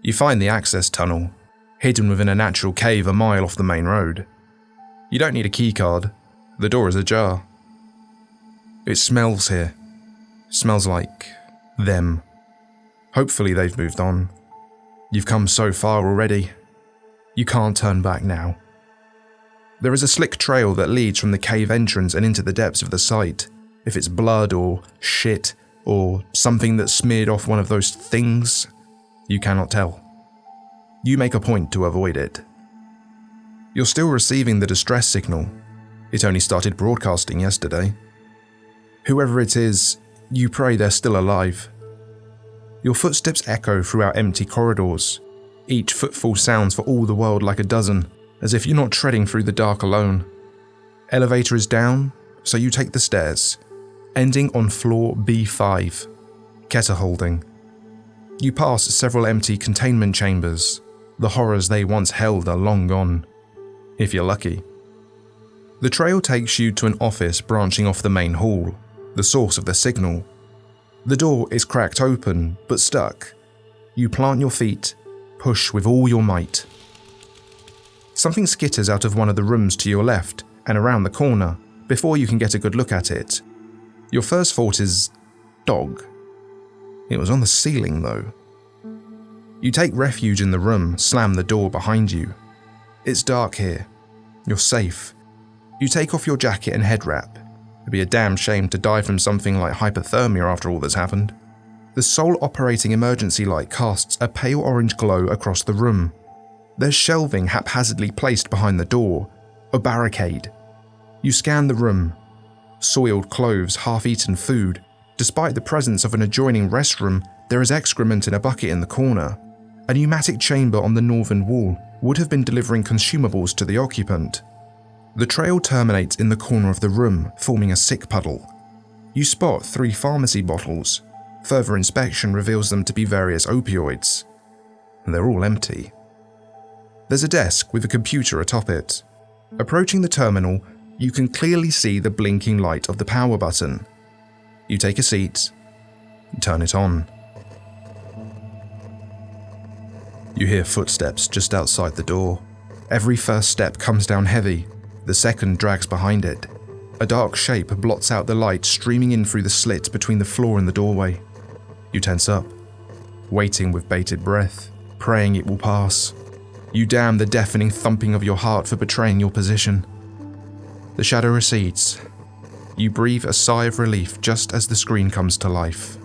You find the access tunnel, hidden within a natural cave a mile off the main road. You don't need a keycard, the door is ajar. It smells here. Smells like them. Hopefully they've moved on. You've come so far already. You can't turn back now. There is a slick trail that leads from the cave entrance and into the depths of the site. If it's blood or shit or something that smeared off one of those things, you cannot tell. You make a point to avoid it. You're still receiving the distress signal. It only started broadcasting yesterday. Whoever it is, you pray they're still alive. Your footsteps echo throughout empty corridors. Each footfall sounds for all the world like a dozen, as if you're not treading through the dark alone. Elevator is down, so you take the stairs, ending on floor B5, Keter holding. You pass several empty containment chambers. The horrors they once held are long gone, if you're lucky. The trail takes you to an office branching off the main hall, the source of the signal. The door is cracked open, but stuck. You plant your feet, push with all your might. Something skitters out of one of the rooms to your left and around the corner before you can get a good look at it. Your first thought is dog. It was on the ceiling though. You take refuge in the room, slam the door behind you. It's dark here. You're safe. You take off your jacket and head wrap. It'd be a damn shame to die from something like hypothermia after all that's happened. The sole operating emergency light casts a pale orange glow across the room. There's shelving haphazardly placed behind the door, a barricade. You scan the room. Soiled clothes, half-eaten food. Despite the presence of an adjoining restroom, there is excrement in a bucket in the corner. A pneumatic chamber on the northern wall would have been delivering consumables to the occupant. The trail terminates in the corner of the room, forming a sick puddle. You spot 3 pharmacy bottles. Further inspection reveals them to be various opioids. They're all empty. There's a desk with a computer atop it. Approaching the terminal, you can clearly see the blinking light of the power button. You take a seat, turn it on. You hear footsteps just outside the door. Every first step comes down heavy, the second drags behind it. A dark shape blots out the light streaming in through the slit between the floor and the doorway. You tense up, waiting with bated breath, praying it will pass. You damn the deafening thumping of your heart for betraying your position. The shadow recedes. You breathe a sigh of relief just as the screen comes to life.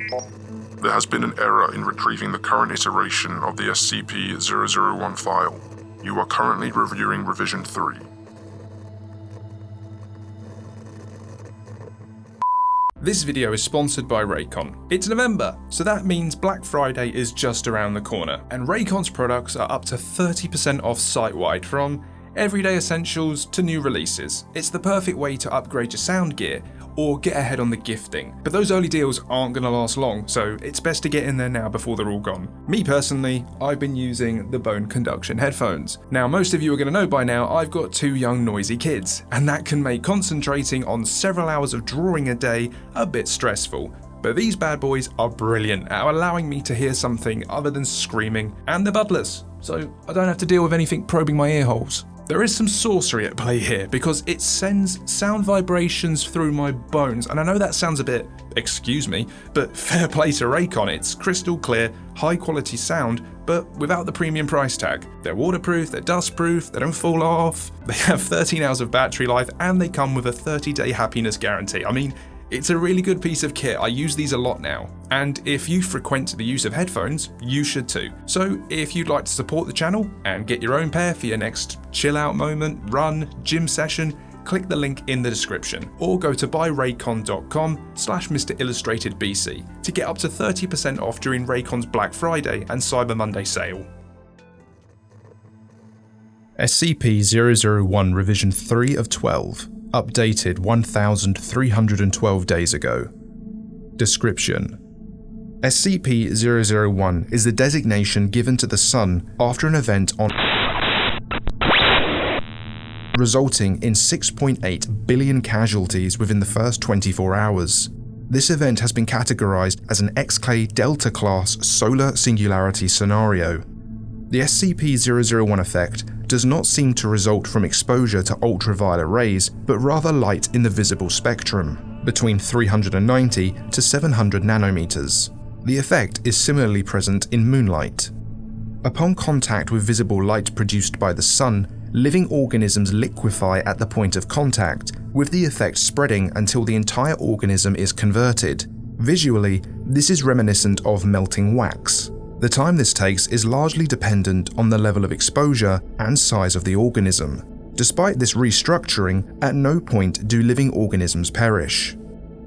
There has been an error in retrieving the current iteration of the SCP-001 file. You are currently reviewing revision 3. This video is sponsored by Raycon. It's November, so that means Black Friday is just around the corner, and Raycon's products are up to 30% off site-wide, from everyday essentials to new releases. It's the perfect way to upgrade your sound gear or get ahead on the gifting. But those early deals aren't going to last long, so it's best to get in there now before they're all gone. Me personally, I've been using the Bone Conduction headphones. Now, most of you are going to know by now I've got 2 young noisy kids, and that can make concentrating on several hours of drawing a day a bit stressful. But these bad boys are brilliant at allowing me to hear something other than screaming, and they're budless, so I don't have to deal with anything probing my ear holes. There is some sorcery at play here because it sends sound vibrations through my bones, and I know that sounds a bit, excuse me, but fair play to Raycon. It's crystal clear, high quality sound, but without the premium price tag. They're waterproof, they're dustproof, they don't fall off, they have 13 hours of battery life, and they come with a 30-day happiness guarantee. I mean, it's a really good piece of kit. I use these a lot now. And if you frequent the use of headphones, you should too. So if you'd like to support the channel and get your own pair for your next chill out moment, run, gym session, click the link in the description or go to buyraycon.com/Mr. IllustratedBC to get up to 30% off during Raycon's Black Friday and Cyber Monday sale. SCP-001 Revision 3 of 12. Updated 1,312 days ago. Description: SCP-001 is the designation given to the Sun after an event on resulting in 6.8 billion casualties within the first 24 hours. This event has been categorized as an Exclay Delta class solar singularity scenario. The SCP-001 effect does not seem to result from exposure to ultraviolet rays, but rather light in the visible spectrum, between 390 to 700 nanometers. The effect is similarly present in moonlight. Upon contact with visible light produced by the sun, living organisms liquefy at the point of contact, with the effect spreading until the entire organism is converted. Visually, this is reminiscent of melting wax. The time this takes is largely dependent on the level of exposure and size of the organism. Despite this restructuring, at no point do living organisms perish.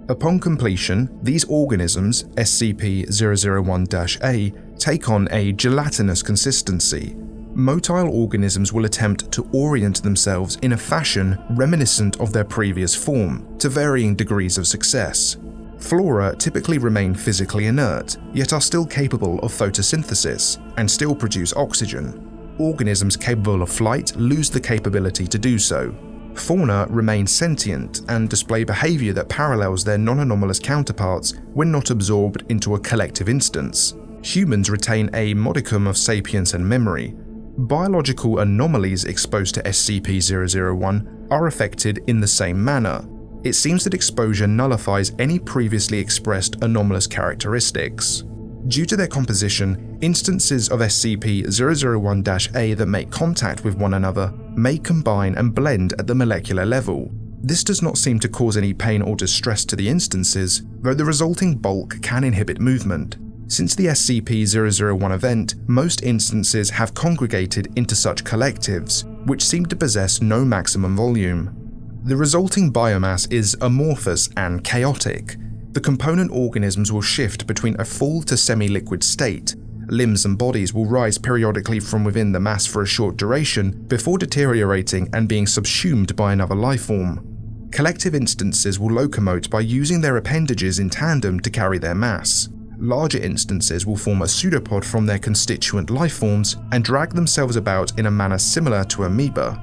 Upon completion, these organisms, SCP-001-A, take on a gelatinous consistency. Motile organisms will attempt to orient themselves in a fashion reminiscent of their previous form, to varying degrees of success. Flora typically remain physically inert, yet are still capable of photosynthesis and still produce oxygen. Organisms capable of flight lose the capability to do so. Fauna remain sentient and display behavior that parallels their non-anomalous counterparts when not absorbed into a collective instance. Humans retain a modicum of sapience and memory. Biological anomalies exposed to SCP-001 are affected in the same manner. It seems that exposure nullifies any previously expressed anomalous characteristics. Due to their composition, instances of SCP-001-A that make contact with one another may combine and blend at the molecular level. This does not seem to cause any pain or distress to the instances, though the resulting bulk can inhibit movement. Since the SCP-001 event, most instances have congregated into such collectives, which seem to possess no maximum volume. The resulting biomass is amorphous and chaotic. The component organisms will shift between a full to semi-liquid state. Limbs and bodies will rise periodically from within the mass for a short duration before deteriorating and being subsumed by another lifeform. Collective instances will locomote by using their appendages in tandem to carry their mass. Larger instances will form a pseudopod from their constituent lifeforms and drag themselves about in a manner similar to amoeba.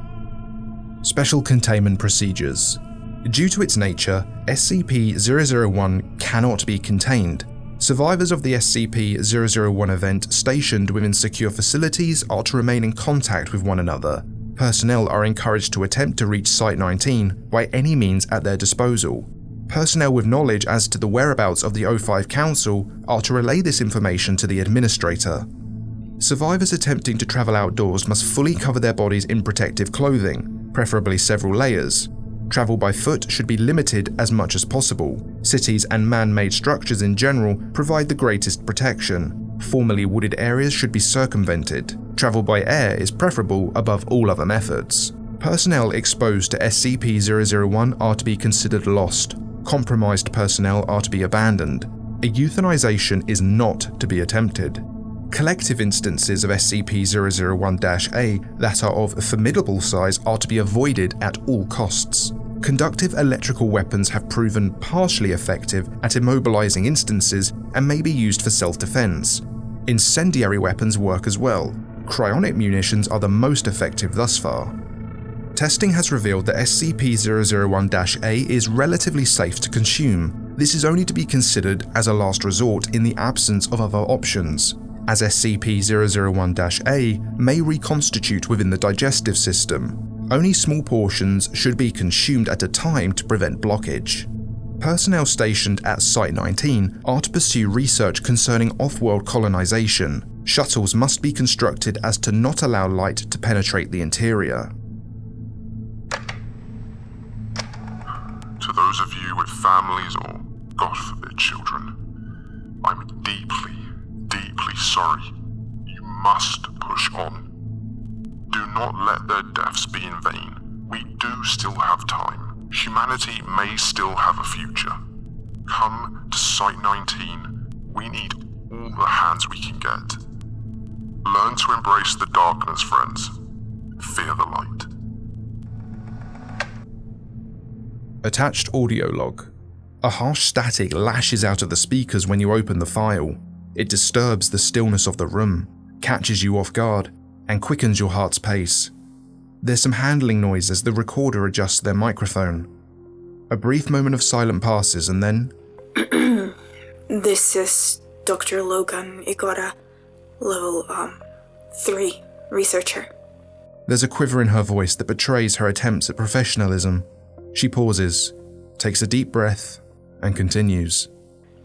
Special Containment Procedures. Due to its nature, SCP-001 cannot be contained. Survivors of the SCP-001 event stationed within secure facilities are to remain in contact with one another. Personnel are encouraged to attempt to reach Site-19 by any means at their disposal. Personnel with knowledge as to the whereabouts of the O5 Council are to relay this information to the administrator. Survivors attempting to travel outdoors must fully cover their bodies in protective clothing, preferably several layers. Travel by foot should be limited as much as possible. Cities and man-made structures in general provide the greatest protection. Formerly wooded areas should be circumvented. Travel by air is preferable above all other methods. Personnel exposed to SCP-001 are to be considered lost. Compromised personnel are to be abandoned. A euthanization is not to be attempted. Collective instances of SCP-001-A that are of formidable size are to be avoided at all costs. Conductive electrical weapons have proven partially effective at immobilizing instances and may be used for self-defense. Incendiary weapons work as well. Cryonic munitions are the most effective thus far. Testing has revealed that SCP-001-A is relatively safe to consume. This is only to be considered as a last resort in the absence of other options, as SCP-001-A may reconstitute within the digestive system. Only small portions should be consumed at a time to prevent blockage. Personnel stationed at Site-19 are to pursue research concerning off-world colonization. Shuttles must be constructed as to not allow light to penetrate the interior. To those of you with families or, God forbid, children, I'm deeply sorry. You must push on. Do not let their deaths be in vain. We do still have time. Humanity may still have a future. Come to Site-19. We need all the hands we can get. Learn to embrace the darkness, friends. Fear the light. Attached audio log. A harsh static lashes out of the speakers when you open the file. It disturbs the stillness of the room, catches you off guard, and quickens your heart's pace. There's some handling noise as the recorder adjusts their microphone. A brief moment of silence passes and then This is Dr. Logan Igora, level 3 researcher. There's a quiver in her voice that betrays her attempts at professionalism. She pauses, takes a deep breath, and continues.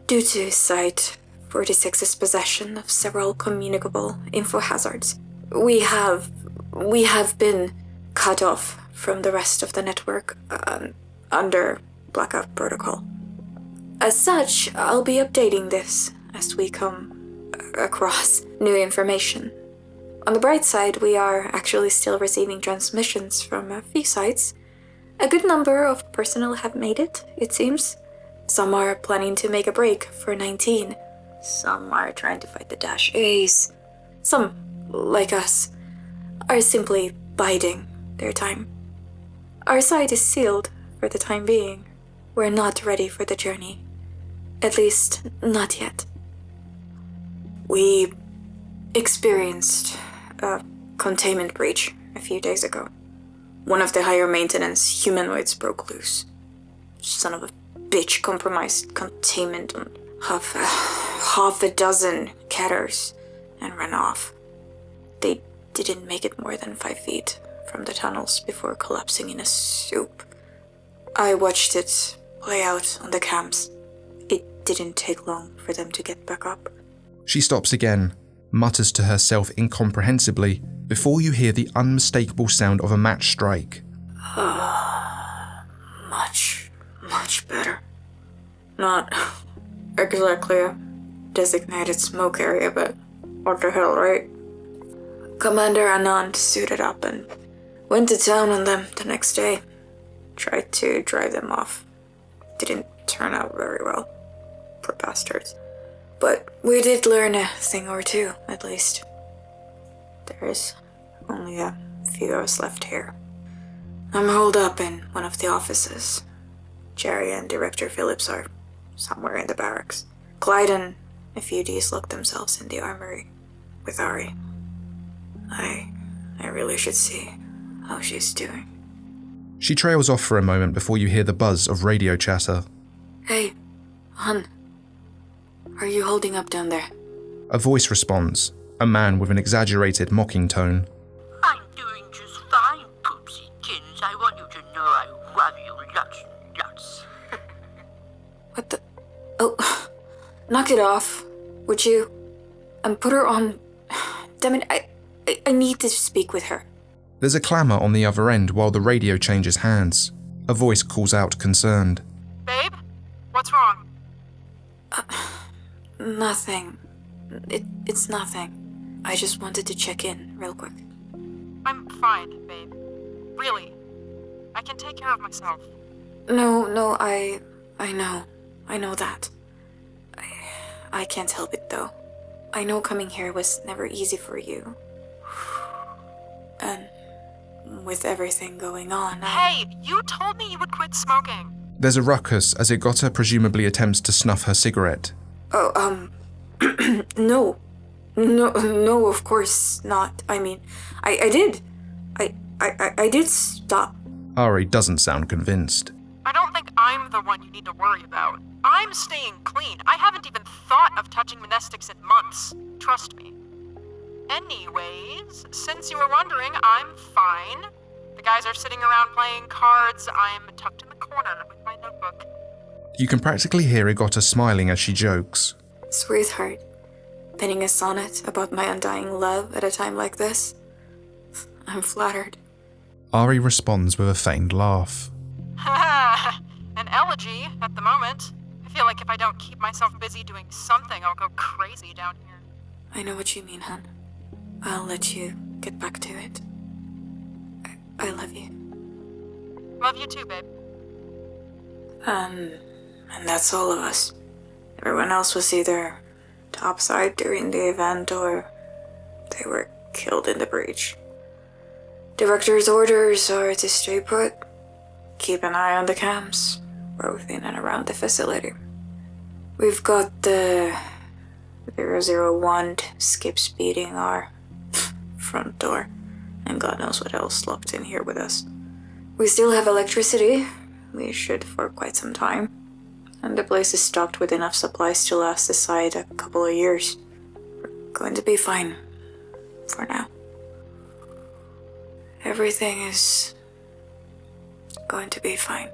Due to Site-46's possession of several communicable info hazards, we have been cut off from the rest of the network under blackout protocol. As such, I'll be updating this as we come across new information. On the bright side, we are actually still receiving transmissions from a few sites. A good number of personnel have made it seems. Some are planning to make a break for 19. Some are trying to fight the Dash-A's. Some, like us, are simply biding their time. Our site is sealed for the time being. We're not ready for the journey. At least, not yet. We experienced a containment breach a few days ago. One of the higher maintenance humanoids broke loose. Son of a bitch compromised containment on half a dozen catters and ran off. They didn't make it more than 5 feet from the tunnels before collapsing in a soup. I watched it play out on the cams. It didn't take long for them to get back up. She stops again, mutters to herself incomprehensibly, before you hear the unmistakable sound of a match strike. Much better. Not exactly a designated smoke area, but what the hell, right? Commander Anand suited up and went to town on them the next day. Tried to drive them off. Didn't turn out very well. Poor bastards. But we did learn a thing or two, at least. There's only a few of us left here. I'm holed up in one of the offices. Jerry and Director Phillips are somewhere in the barracks. Clyde and a few Ds locked themselves in the armory with Ari. I really should see how she's doing. She trails off for a moment before you hear the buzz of radio chatter. Hey, hon. Are you holding up down there? A voice responds, a man with an exaggerated mocking tone. I'm doing just fine, Poopsiekins. I want you to know I love you lots and lots. What the? Oh, knock it off, would you? And put her on. Damn it, I need to speak with her. There's a clamour on the other end while the radio changes hands. A voice calls out concerned. Babe? What's wrong? Nothing. It's nothing. I just wanted to check in real quick. I'm fine, babe. Really. I can take care of myself. No, I know. I know that. I can't help it though. I know coming here was never easy for you. And with everything going on, Hey, you told me you would quit smoking. There's a ruckus as Igota presumably attempts to snuff her cigarette. Oh, no, of course not. I mean, I did. I did stop. Ari doesn't sound convinced. I don't think I'm the one you need to worry about. I'm staying clean. I haven't even thought of touching monastics in months. Trust me. Anyways, since you were wondering, I'm fine. The guys are sitting around playing cards. I'm tucked in the corner with my notebook. You can practically hear Igota smiling as she jokes. Sweetheart, penning a sonnet about my undying love at a time like this? I'm flattered. Ari responds with a feigned laugh. An elegy at the moment. I feel like if I don't keep myself busy doing something, I'll go crazy down here. I know what you mean, hon. I'll let you get back to it. I love you. Love you too, babe. And that's all of us. Everyone else was either topside during the event or they were killed in the breach. Director's orders are to stay put, keep an eye on the cams, both in and around the facility. We've got the 001 skip speeding our front door, and God knows what else locked in here with us. We still have electricity. We should for quite some time. and the place is stocked with enough supplies to last the site a couple of years. We're going to be fine. For now. Everything is going to be fine.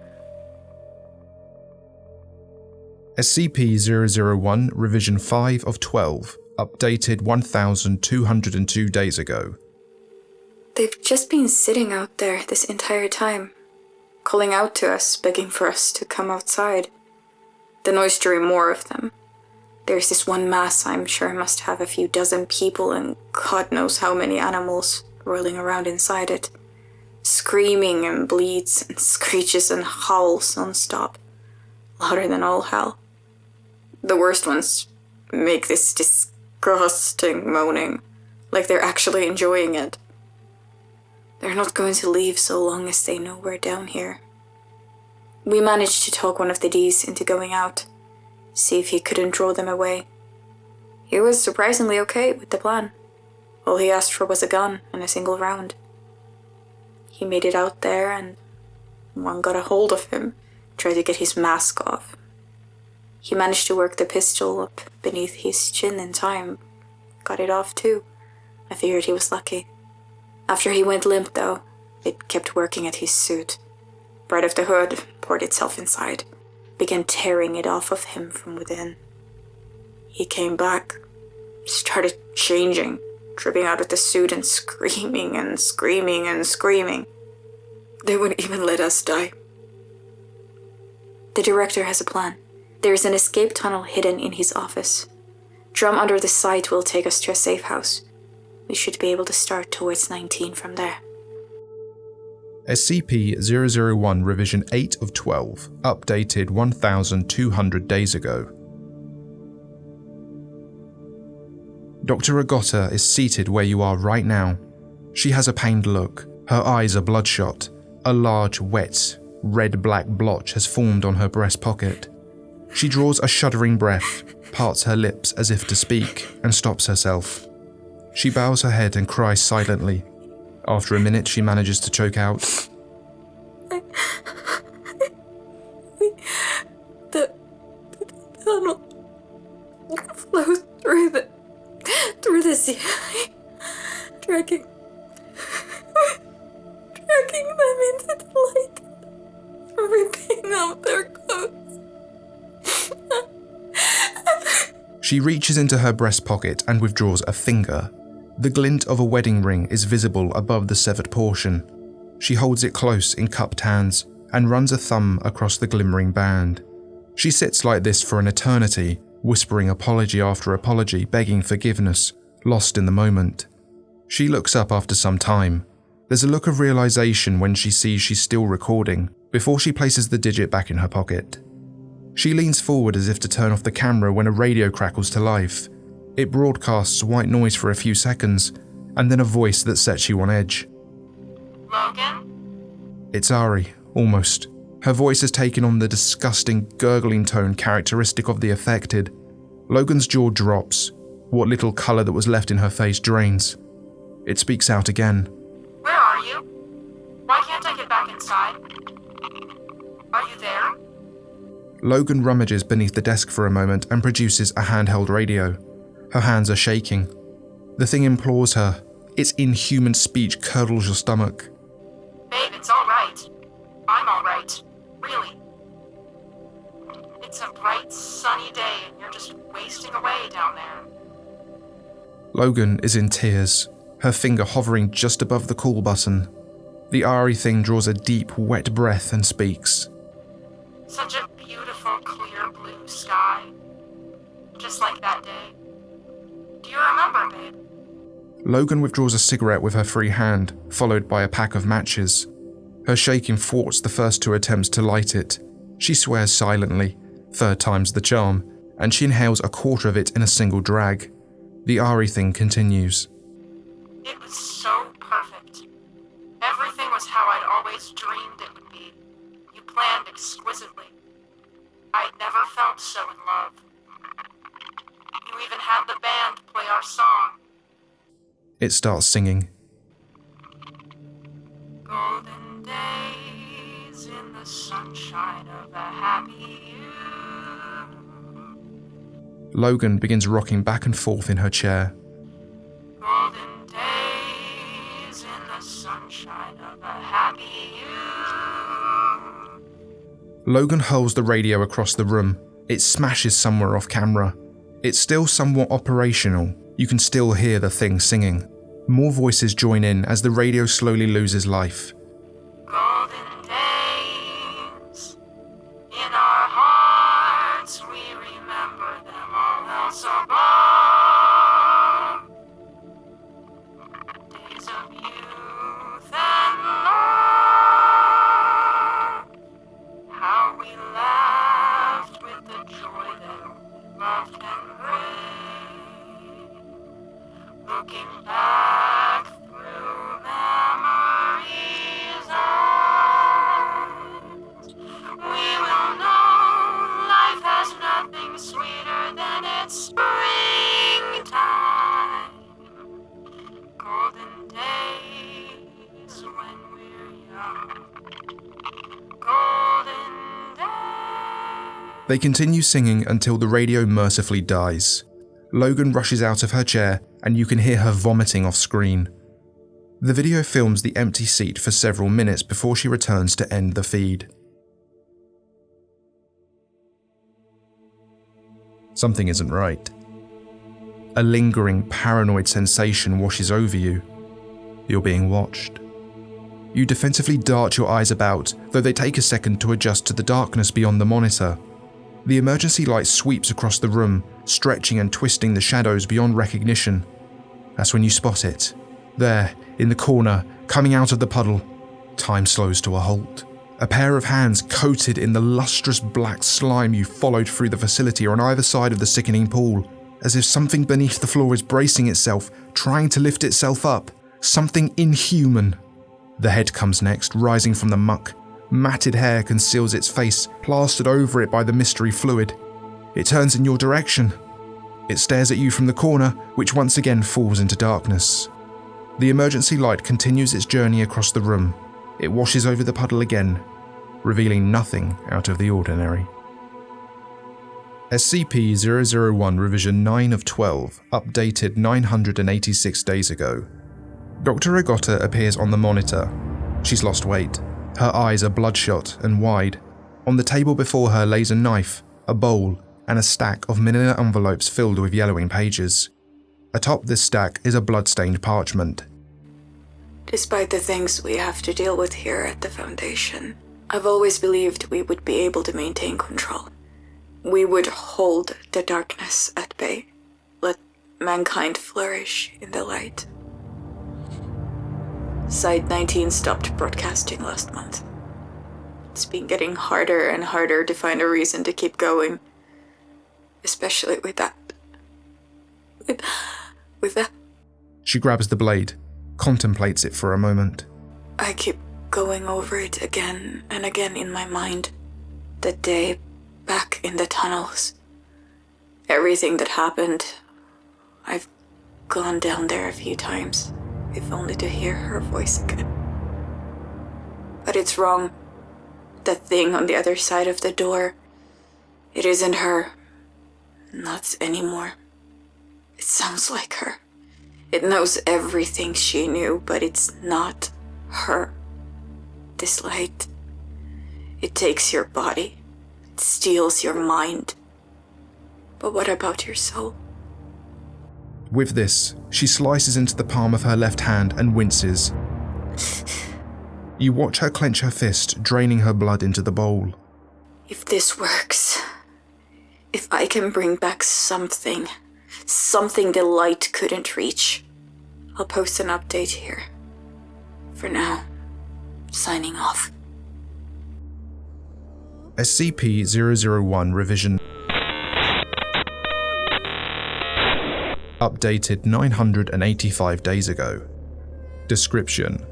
SCP-001 Revision 5 of 12, updated 1,202 days ago. They've just been sitting out there this entire time, calling out to us, begging for us to come outside. The noise drew more of them. There's this one mass I'm sure must have a few dozen people and God knows how many animals rolling around inside it. Screaming and bleats and screeches and howls non-stop, louder than all hell. The worst ones make this disgusting moaning, like they're actually enjoying it. They're not going to leave so long as they know we're down here. We managed to talk one of the Ds into going out, see if he couldn't draw them away. He was surprisingly okay with the plan. All he asked for was a gun and a single round. He made it out there and one got a hold of him, tried to get his mask off. He managed to work the pistol up beneath his chin in time. Got it off too. I figured he was lucky. After he went limp though, it kept working at his suit. Right off the hood, poured itself inside, began tearing it off of him from within. He came back, started changing, dripping out of the suit and screaming and screaming and screaming. They wouldn't even let us die. The director has a plan. There is an escape tunnel hidden in his office. Drum under the site will take us to a safe house. We should be able to start towards 19 from there. SCP-001 Revision 8 of 12, updated 1,200 days ago. Dr. Agota is seated where you are right now. She has a pained look. Her eyes are bloodshot. A large, wet, red-black blotch has formed on her breast pocket. She draws a shuddering breath, parts her lips as if to speak, and stops herself. She bows her head and cries silently. After a minute, she manages to choke out. The tunnel flows through the ceiling, dragging them into the light, ripping off their clothes. She reaches into her breast pocket and withdraws a finger. The glint of a wedding ring is visible above the severed portion. She holds it close in cupped hands and runs a thumb across the glimmering band. She sits like this for an eternity, whispering apology after apology, begging forgiveness, lost in the moment. She looks up after some time. There's a look of realization when she sees she's still recording, before she places the digit back in her pocket. She leans forward as if to turn off the camera when a radio crackles to life. It broadcasts white noise for a few seconds, and then a voice that sets you on edge. Logan? It's Ari, almost. Her voice has taken on the disgusting, gurgling tone characteristic of the affected. Logan's jaw drops. What little colour that was left in her face drains. It speaks out again. Where are you? Why can't I get back inside? Are you there? Logan rummages beneath the desk for a moment and produces a handheld radio. Her hands are shaking. The thing implores her. Its inhuman speech curdles your stomach. Babe, it's alright. I'm alright. Really. It's a bright, sunny day and you're just wasting away down there. Logan is in tears, her finger hovering just above the call button. The Ari thing draws a deep, wet breath and speaks. Such a beautiful, clear blue sky. Just like that day. Do you remember, babe? Logan withdraws a cigarette with her free hand, followed by a pack of matches. Her shaking thwarts the first two attempts to light it. She swears silently, third time's the charm, and she inhales a quarter of it in a single drag. The Ari thing continues. It was so perfect. Everything was how I'd always dreamed it would be. You planned exquisitely. I'd never felt so in love. You even had the band play our song. It starts singing. Golden days in the sunshine of a happy youth. Logan begins rocking back and forth in her chair. Golden days in the sunshine of a happy youth. Logan hurls the radio across the room. It smashes somewhere off camera. It's still somewhat operational. You can still hear the thing singing. More voices join in as the radio slowly loses life. Golden days in our hearts, we remember them all else above. Days of youth and love. How we laughed with the joy that only love can bring. Looking back through memories' eyes, we will know life has nothing sweeter than its springtime. Golden days when we're young. Golden days. They continue singing until the radio mercifully dies. Logan rushes out of her chair and you can hear her vomiting off screen. The video films the empty seat for several minutes before she returns to end the feed. Something isn't right. A lingering paranoid sensation washes over you. You're being watched. You defensively dart your eyes about, though they take a second to adjust to the darkness beyond the monitor. The emergency light sweeps across the room, stretching and twisting the shadows beyond recognition. That's when you spot it. There, in the corner, coming out of the puddle. Time slows to a halt. A pair of hands coated in the lustrous black slime you followed through the facility are on either side of the sickening pool, as if something beneath the floor is bracing itself, trying to lift itself up. Something inhuman. The head comes next, rising from the muck. Matted hair conceals its face, plastered over it by the mystery fluid. It turns in your direction. It stares at you from the corner, which once again falls into darkness. The emergency light continues its journey across the room. It washes over the puddle again, revealing nothing out of the ordinary. SCP-001 Revision 9 of 12, updated 986 days ago. Dr. Agota appears on the monitor. She's lost weight. Her eyes are bloodshot and wide. On the table before her lays a knife, a bowl, and a stack of manila envelopes filled with yellowing pages. Atop this stack is a blood-stained parchment. Despite the things we have to deal with here at the Foundation, I've always believed we would be able to maintain control. We would hold the darkness at bay, let mankind flourish in the light. Site 19 stopped broadcasting last month. It's been getting harder and harder to find a reason to keep going. Especially with that. With that. She grabs the blade, contemplates it for a moment. I keep going over it again and again in my mind. The day back in the tunnels. Everything that happened. I've gone down there a few times, if only to hear her voice again. But it's wrong. That thing on the other side of the door, it isn't her. Not anymore. It sounds like her. It knows everything she knew, but it's not her. This light, it takes your body. It steals your mind. But what about your soul? With this, she slices into the palm of her left hand and winces. You watch her clench her fist, draining her blood into the bowl. If this works, if I can bring back something the light couldn't reach, I'll post an update here. For now, signing off. SCP-001 Revision updated 985 days ago. Description: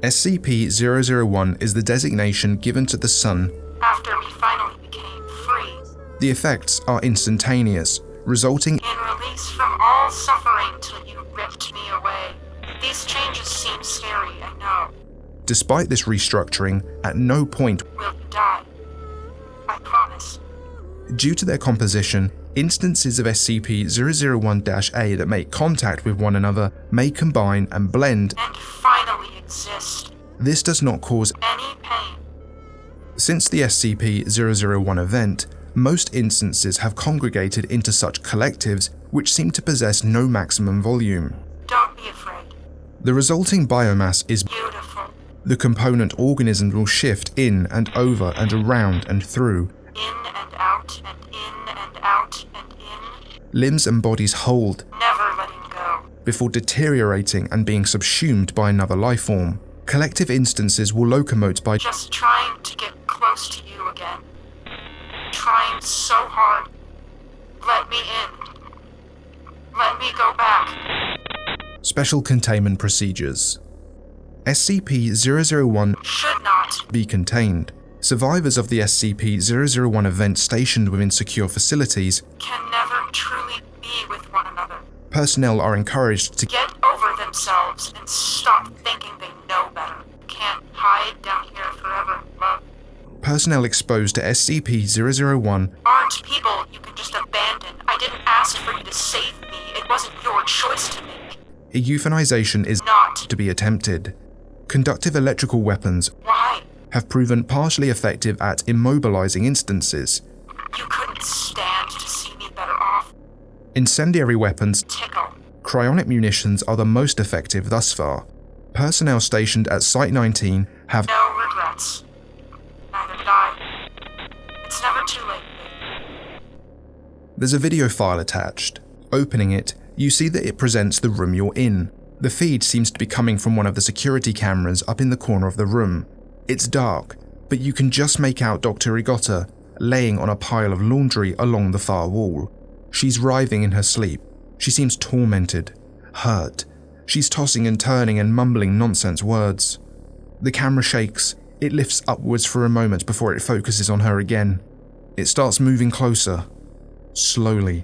SCP-001 is the designation given to the Sun After we finally became free, The effects are instantaneous, resulting in release from all suffering till you ripped me away. These changes seem scary, I know. Despite this restructuring, at no point Will you die? I promise. Due to their composition, instances of SCP-001-A that make contact with one another may combine and blend. And finally exist. This does not cause Any pain. Since the SCP-001 event, most instances have congregated into such collectives which seem to possess no maximum volume. Don't be afraid. The resulting biomass is Beautiful. the component organisms will shift in and over and around and through. In and out and in and out and in. Limbs and bodies hold Never letting go. before deteriorating and being subsumed by another life form. Collective instances will locomote by Just trying to get close to you again. Trying so hard. Let me in. Let me go back. special containment procedures. SCP-001 Should not. be contained. Survivors of the SCP-001 event stationed within secure facilities, Can never truly be with one another. personnel are encouraged to Get over themselves and stop thinking they know better. Can't hide down here forever, love. personnel exposed to SCP-001 Aren't people you can just abandon. I didn't ask for you to save me. It wasn't your choice to make. a euthanization is Not. to be attempted. Conductive electrical weapons Why? have proven partially effective at immobilizing instances. You couldn't stand to see me better off. Incendiary weapons, Tickle. cryonic munitions are the most effective thus far. Personnel stationed at Site 19 have No regrets. Neither did I. It's never too late. There's a video file attached. Opening it, you see that it presents the room you're in. The feed seems to be coming from one of the security cameras up in the corner of the room. It's dark, but you can just make out Dr. Rigotta laying on a pile of laundry along the far wall. She's writhing in her sleep. She seems tormented, hurt. She's tossing and turning and mumbling nonsense words. The camera shakes. It lifts upwards for a moment before it focuses on her again. It starts moving closer, slowly.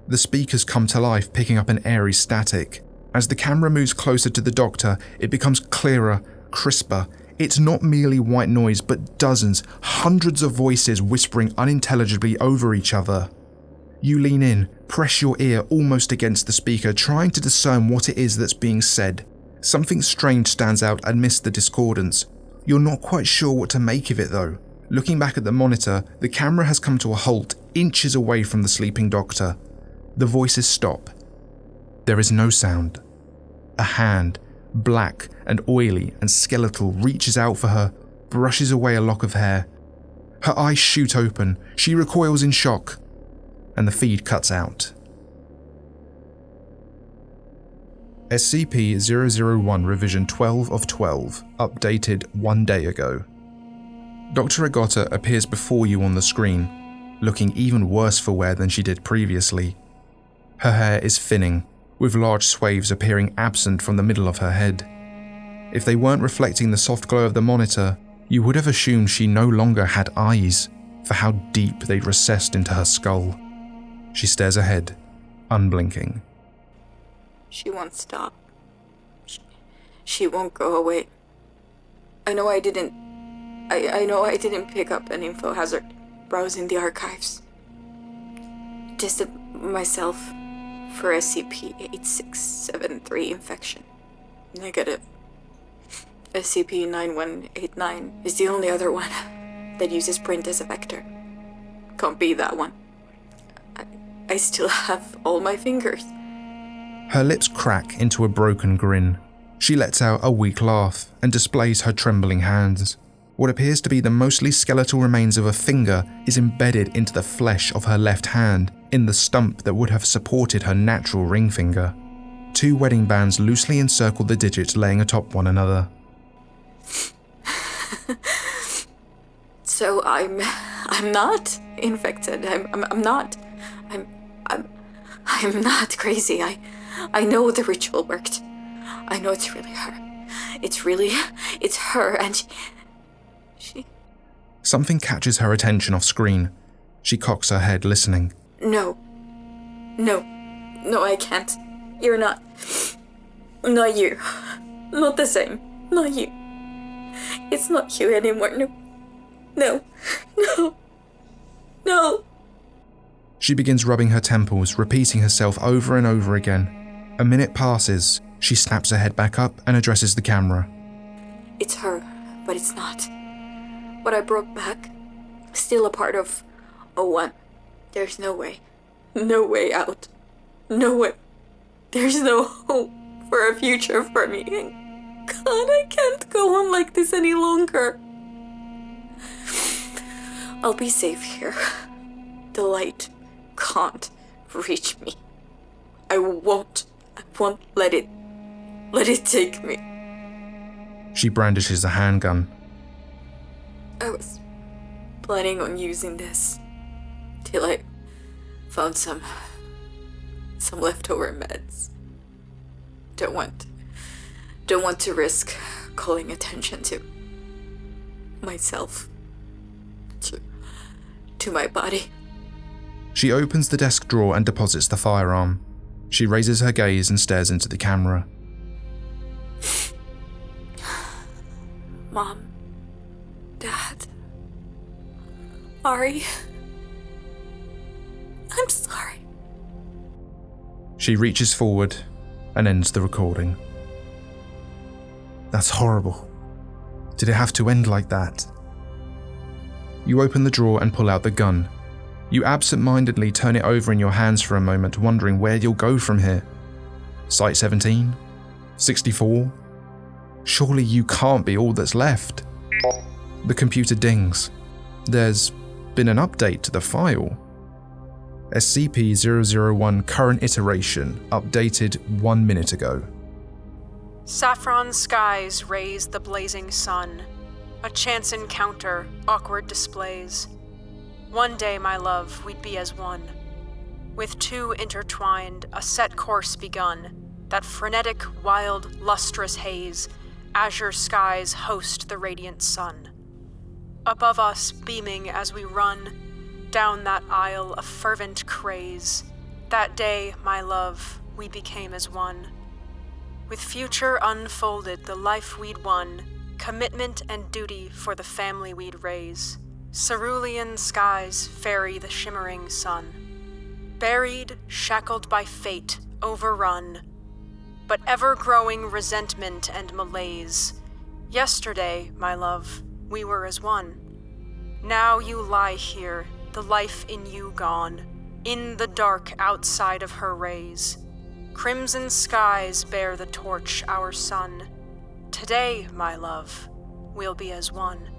The speakers come to life, picking up an airy static. As the camera moves closer to the doctor, it becomes clearer, crisper. It's not merely white noise, but dozens, hundreds of voices whispering unintelligibly over each other. You lean in, press your ear almost against the speaker, trying to discern what it is that's being said. Something strange stands out amidst the discordance. You're not quite sure what to make of it though. Looking back at the monitor, the camera has come to a halt, inches away from the sleeping doctor. The voices stop. There is no sound. A hand, black and oily and skeletal, reaches out for her, brushes away a lock of hair. Her eyes shoot open, she recoils in shock, and the feed cuts out. SCP-001 Revision 12 of 12, updated 1 day ago. Dr. Rigotta appears before you on the screen, looking even worse for wear than she did previously. Her hair is thinning, with large swathes appearing absent from the middle of her head. If they weren't reflecting the soft glow of the monitor, you would have assumed she no longer had eyes, for how deep they'd recessed into her skull. She stares ahead, unblinking. She won't stop. She won't go away. I know I didn't pick up an info hazard browsing the archives. Tested myself for SCP-8673 infection. Negative. SCP-9189 is the only other one that uses print as a vector. Can't be that one. I still have all my fingers. Her lips crack into a broken grin. She lets out a weak laugh and displays her trembling hands. What appears to be the mostly skeletal remains of a finger is embedded into the flesh of her left hand, in the stump that would have supported her natural ring finger. 2 wedding bands loosely encircle the digits laying atop one another. So I'm not infected. I'm not. I'm not crazy. I know the ritual worked. I know it's really her. It's her, and she... Something catches her attention off screen. She cocks her head, listening. No, I can't. You're not you. Not the same. Not you. It's not you anymore. No. No! She begins rubbing her temples, repeating herself over and over again. A minute passes. She snaps her head back up and addresses the camera. It's her, but it's not. What I brought back, still a part of 01. There's no way. No way out. No way. There's no hope for a future for me. God, I can't go on like this any longer. I'll be safe here. The light can't reach me. I won't let it take me. She brandishes a handgun. I was planning on using this till I found some leftover meds. Don't want to risk calling attention to myself, to my body. She opens the desk drawer and deposits the firearm. She raises her gaze and stares into the camera. Mom, Dad, Ari, I'm sorry. She reaches forward and ends the recording. That's horrible. Did it have to end like that? You open the drawer and pull out the gun. You absent-mindedly turn it over in your hands for a moment, wondering where you'll go from here. Site 17? 64? Surely you can't be all that's left. The computer dings. There's been an update to the file. SCP-001 current iteration, updated 1 minute ago. Saffron skies raise the blazing sun. A chance encounter, awkward displays. One day, my love, we'd be as one. With two intertwined, a set course begun. That frenetic, wild, lustrous haze. Azure skies host the radiant sun. Above us, beaming as we run. Down that aisle, a fervent craze. That day, my love, we became as one. With future unfolded, the life we'd won. Commitment and duty for the family we'd raise. Cerulean skies ferry the shimmering sun. Buried, shackled by fate, overrun. But ever-growing resentment and malaise. Yesterday, my love, we were as one. Now you lie here, the life in you gone. In the dark outside of her rays. Crimson skies bear the torch, our sun. Today, my love, we'll be as one.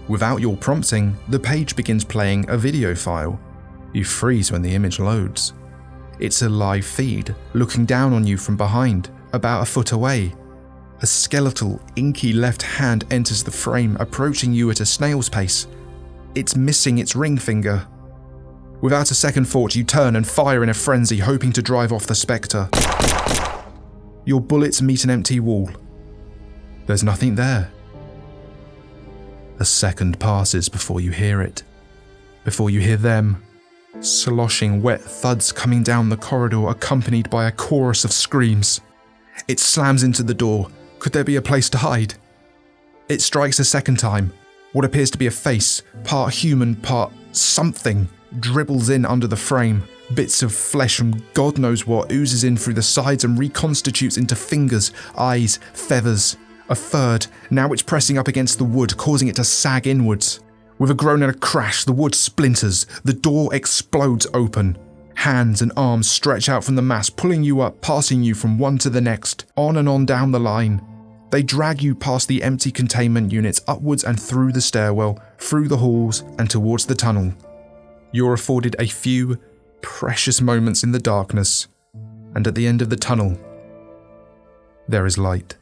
Without your prompting, the page begins playing a video file. You freeze when the image loads. It's a live feed, looking down on you from behind, about a foot away. A skeletal, inky left hand enters the frame, approaching you at a snail's pace. It's missing its ring finger. Without a second thought, you turn and fire in a frenzy, hoping to drive off the spectre. Your bullets meet an empty wall. There's nothing there. A second passes before you hear it. Before you hear them. Sloshing wet thuds coming down the corridor, accompanied by a chorus of screams. It slams into the door. Could there be a place to hide? It strikes a second time. What appears to be a face, part human, part something, dribbles in under the frame. Bits of flesh from God knows what oozes in through the sides and reconstitutes into fingers, eyes, feathers. A third, now it's pressing up against the wood, causing it to sag inwards. With a groan and a crash, the wood splinters. The door explodes open. Hands and arms stretch out from the mass, pulling you up, passing you from one to the next, on and on down the line. They drag you past the empty containment units, upwards and through the stairwell, through the halls and towards the tunnel. You're afforded a few precious moments in the darkness, and at the end of the tunnel, there is light.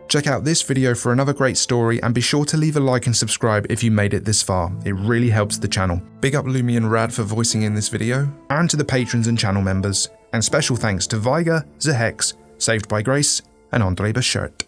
Check out this video for another great story, and be sure to leave a like and subscribe if you made it this far. It really helps the channel. Big up Lumi and Rad for voicing in this video, and to the patrons and channel members. And special thanks to Viger, Zehex, Saved by Grace, and Andre Bashert.